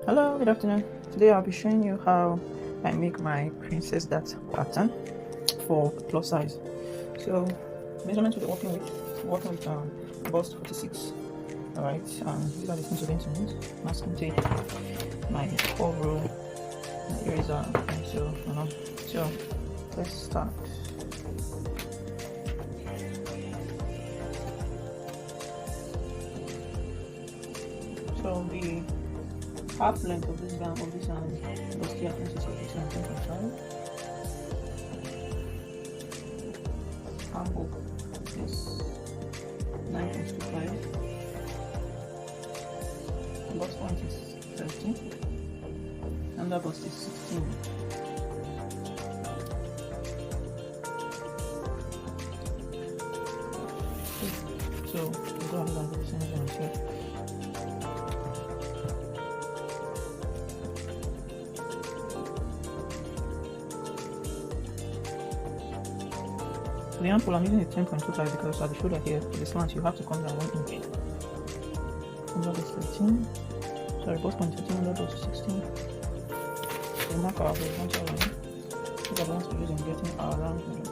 Hello, good afternoon. Today I'll be showing you how I make my princess dart pattern for plus size. So measurements we're working with bust 46. Alright, these are the things we're going to use: masking tape, my cover, my eraser, pencil, So let's start. So the half length of this bustier consists of 17.5. Armhole is 9.25. Bust point is 13. Under bust is 16. So we go ahead and do the same measurements here. For the armhole, I'm using a 10.25 because at the shoulder here, for the slant, you have to come down 1 inch. Under bust 13. Sorry, bust point 13, under bust 16. We mark our horizontal line. These are the ones we use in getting our round middle.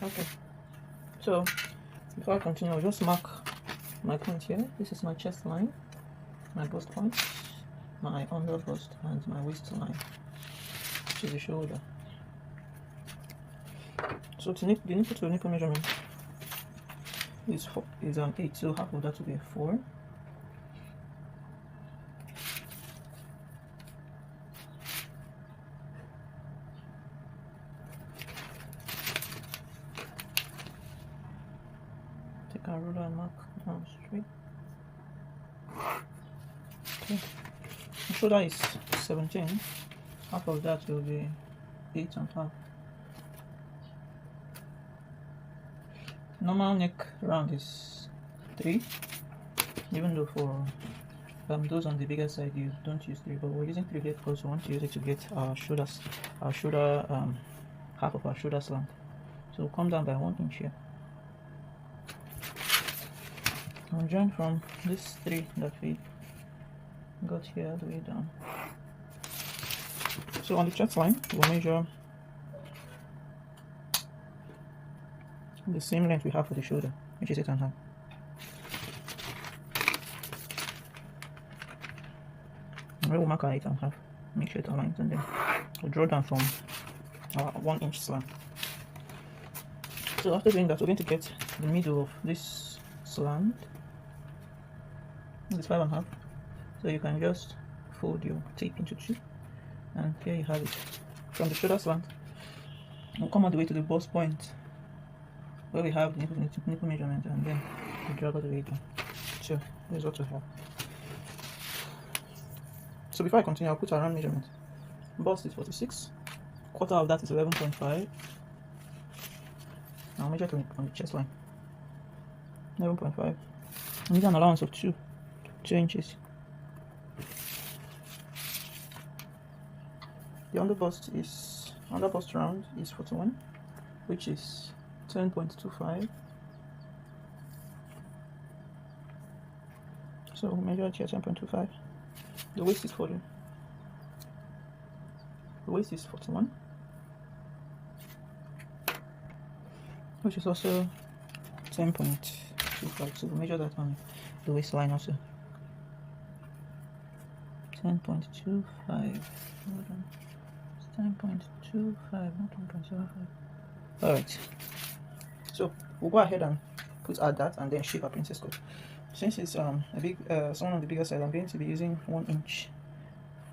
Okay, so before I continue, I'll just mark my point here. This is my chest line, my bust point, my under bust, and my waist line, which is the shoulder. So the nipple to nipple measurement is 8, so half of that will be 4. Take our ruler and mark down straight. Okay. The shoulder is 17. Half of that will be 8.5. Normal neck round is 3. Even though for those on the bigger side you don't use 3, but we're using 3 here because we want to use it to get our shoulder half of our shoulder slant. So we'll come down by 1 inch here. I'll join from this 3 that we got here all the way down. So on the chest line, we'll measure the same length we have for the shoulder, which is 8.5. And we'll mark our 8.5. Make sure it aligns, and then we'll draw down from our 1 inch slant. So after doing that, we're going to get the middle of this slant. It's 5.5. So you can just fold your tape into 2, and here you have it. From the shoulder slant, we'll come all the way to the bust point where we have the nipple measurement, and then we drag all the way down. So this is what we have. So before I continue, I'll put our round measurement. Bust is 46. Quarter of that is 11.5. I'll measure it on the chest line. 11.5. I need an allowance of 2 inches. The underbust round is 41, which is 10.25. So we'll measure it here, 10.25. The waist is 40. The waist is 41, which is also 10.25. So we'll measure that on the waistline also. 10.25. Hold on. It's 10.25, not 1.75. Alright. So we'll go ahead and put our dart and then shape our princess cut. Since it's someone on the bigger side, I'm going to be using 1 inch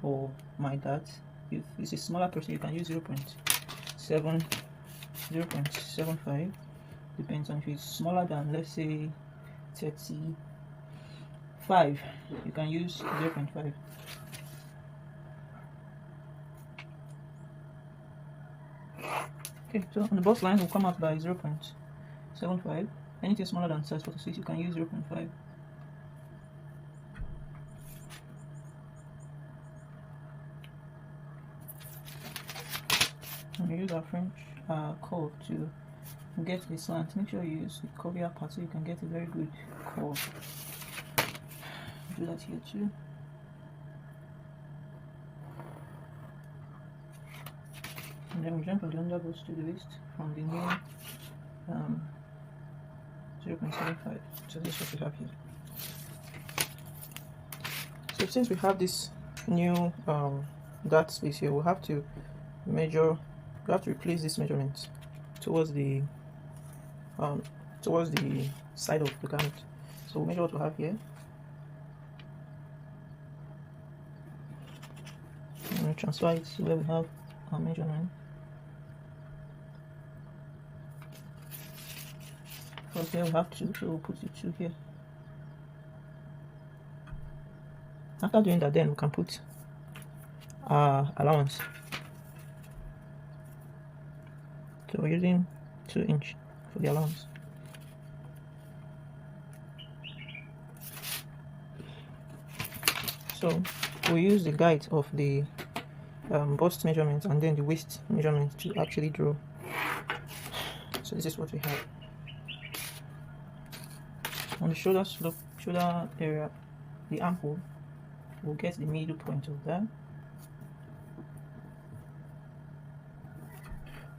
for my dart. If it's a smaller person, you can use 0.75. depends on if it's smaller than, let's say, 35, you can use 0.5. Okay, so on the bust line will come out by 0.75. Anything smaller than size 46, you can use 0.5. And we use our French curve to get the slant. Make sure you use the curvier part so you can get a very good curve. Do that here too. And then we jump from the underbust to the waist from the new 0.75. So this is what we have here. So since we have this new dart space here, we'll have to measure. We have to replace this measurement towards the side of the garment. So we'll measure what we have here. And we'll transfer it to where we have our measurement. Because here we have 2, so we'll put the 2 here. After doing that, then we can put our allowance. So we're using 2 inch for the allowance. So we use the guide of the bust measurement and then the waist measurement to actually draw. So this is what we have. On the shoulder area, the armhole, we'll get the middle point of that.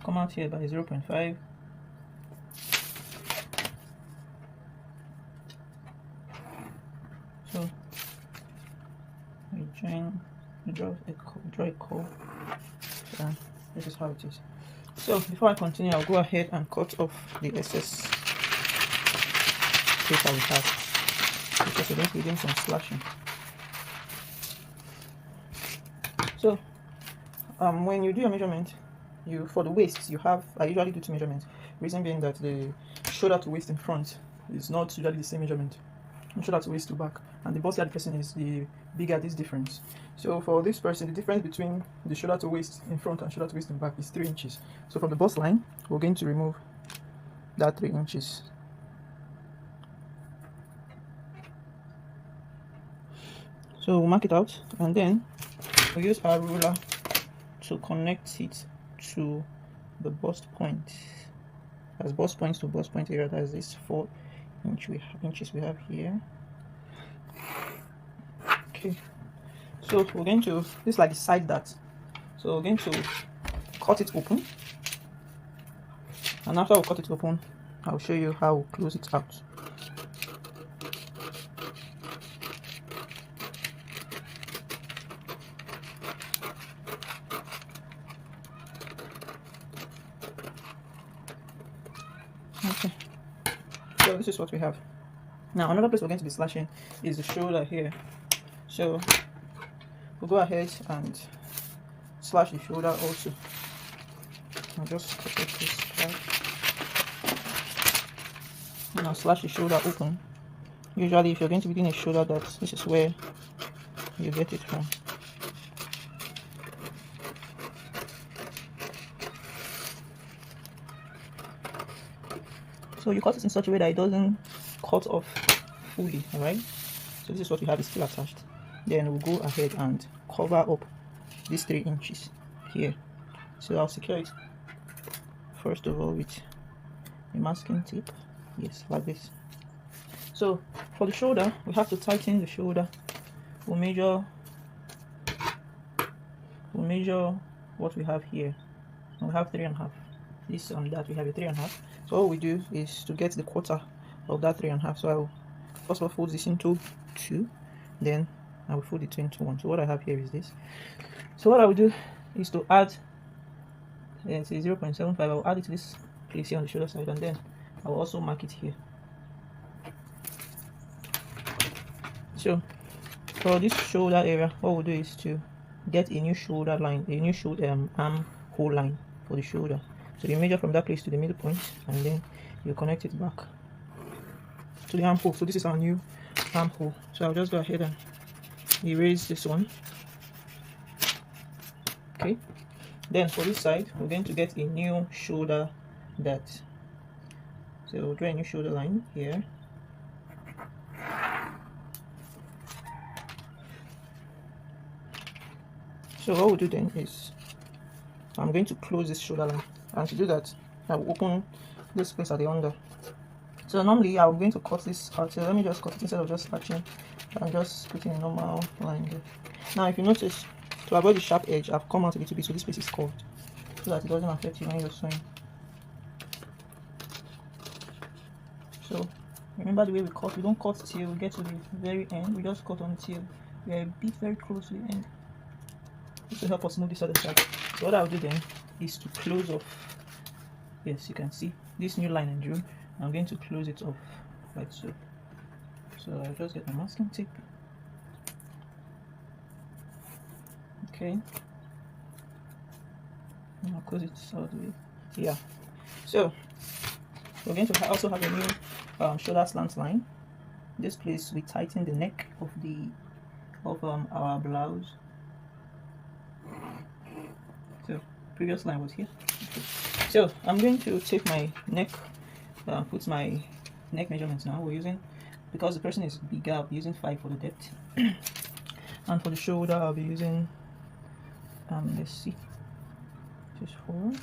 Come out here by 0.5. So we draw a curve. So this is how it is. So before I continue, I'll go ahead and cut off the excess paper we have, because we're going to be doing some slashing. So when you do your measurement, for the waist, I usually do 2 measurements. Reason being that the shoulder to waist in front is not usually the same measurement. Shoulder to waist to back, and the bustier the person is, the bigger this difference. So for this person, the difference between the shoulder to waist in front and shoulder to waist in back is 3 inches. So from the bust line, we're going to remove that 3 inches. So we'll mark it out, and then we'll use our ruler to connect it to the bust point. As bust points to bust point area, that's this 4 inches we have here. Okay, so we're going to, this is like the side dart. So we're going to cut it open, and after we cut it open, I'll show you how we close it out. Okay, so this is what we have. Now another place we're going to be slashing is the shoulder here. So we'll go ahead and slash the shoulder also. I'll just cut this part. And I'll slash the shoulder open. Usually if you're going to be doing a shoulder dart, this is where you get it from. So you cut it in such a way that it doesn't cut off fully, alright? So this is what we have, is still attached. Then we'll go ahead and cover up these 3 inches here. So I'll secure it first of all with a masking tape. Yes, like this. So for the shoulder, we have to tighten the shoulder. We'll measure what we have here. And we have 3.5. This on that we have a 3.5. So all we do is to get the quarter of that 3.5. So I will first of all fold this into 2, then I will fold it into 1. So what I have here is this. So what I will do is to add, say 0.75. I will add it to this place here on the shoulder side, and then I will also mark it here. So for this shoulder area, what we'll do is to get a new shoulder line, a new shoulder armhole line for the shoulder. So you measure from that place to the middle point, and then you connect it back to the armhole. So this is our new armhole. So I'll just go ahead and erase this one. Okay, then for this side we're going to get a new shoulder dart. So we'll draw a new shoulder line here. So what we'll do then is I'm going to close this shoulder line, and to do that I will open this place at the under. So normally I'm going to cut this out, so let me just cut it instead of just scratching. I'm just putting a normal line there. Now if you notice, to avoid the sharp edge, I've come out a little bit so this place is curved, so that it doesn't affect you when you're sewing. So remember the way we cut, we don't cut till we get to the very end, we just cut until we are a bit very close to the end. This will help us move this other side. So what I'll do then is to close off. Yes, you can see this new line I drew. I'm going to close it off like so. So I'll just get my masking tape. Okay. And I'll close it all the way. Yeah. So we're going to also have a new shoulder slant line. This place we tighten the neck of our blouse. So previous line was here. Okay. So I'm going to take my neck, put my neck measurements now. We're using, because the person is bigger, I'll be using 5 for the depth. And for the shoulder I'll be using let's see, just 4.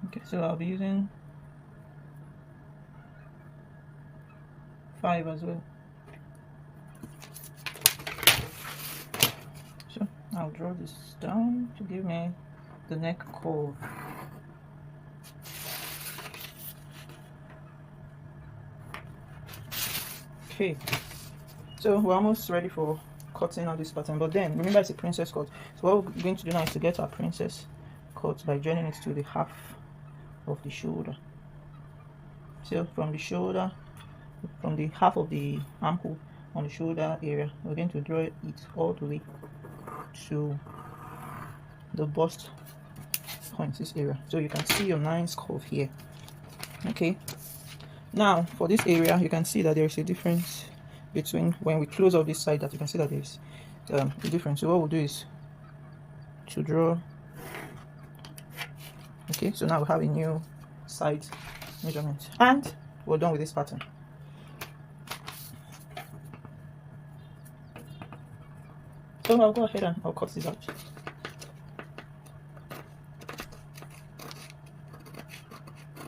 Okay, so I'll be using 5 as well. So I'll draw this down to give me the neck curve. Okay, so we're almost ready for cutting out this pattern, but then remember it's a princess cut. So what we're going to do now is to get our princess cut by joining it to the half of the shoulder. So from the shoulder, from the half of the armhole on the shoulder area, we're going to draw it all the way to the bust points, this area, so you can see your nice curve here. Okay, now for this area you can see that there is a difference between when we close off this side, that you can see that there's a difference. So what we'll do is to draw. Okay, so now we have a new side measurement and we're done with this pattern. So I'll go ahead and I'll cut this out.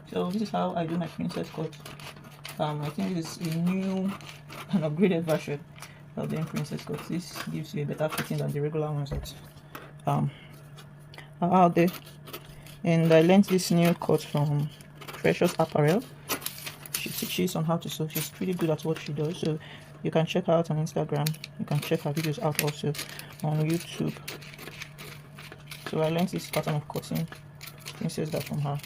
So this is how I do my princess cut. I think this is a new and upgraded version of the princess cut. This gives you a better fitting than the regular ones that are out there. And I learned this new cut from Precious Apparel. She teaches on how to sew. She's pretty good at what she does, so you can check her out on Instagram. You can check her videos out also on YouTube. So I learned this pattern of cutting princess that from her.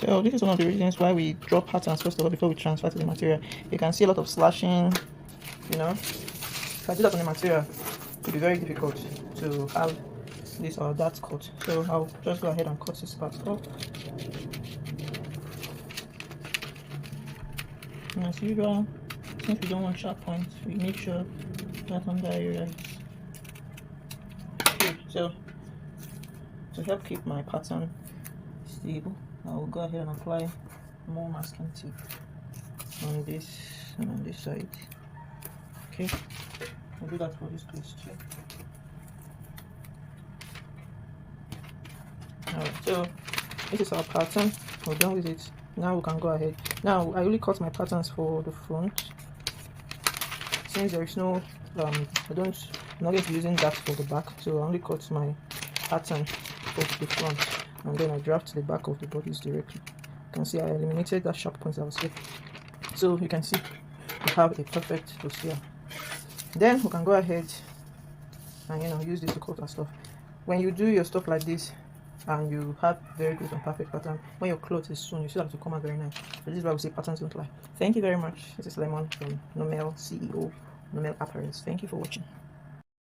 So this is one of the reasons why we draw patterns first of all before we transfer to the material. You can see a lot of slashing, you know. If I do that on the material, it could be very difficult to have this or that cut. So I'll just go ahead and cut this part off. And as usual, since we don't want sharp points, we make sure that under area is good. So to help keep my pattern stable, I will go ahead and apply more masking tape on this and on this side. Okay, I'll do that for this place too. Alright, so this is our pattern. We're done with it. Now we can go ahead. Now I only cut my patterns for the front. Since there is no I'm not going to be using that for the back, so I only cut my pattern for the front, and then I draft the back of the bodies directly. You can see I eliminated that sharp point that was here. So you can see we have a perfect bustier. Then we can go ahead and use this to cut our stuff. When you do your stuff like this and you have very good and perfect pattern, when your clothes is sewn, you see that to come out very nice. So this is why we say patterns don't lie. Thank you very much. This is Lemon from Nomel, CEO Nomel Apparels. Thank you for watching.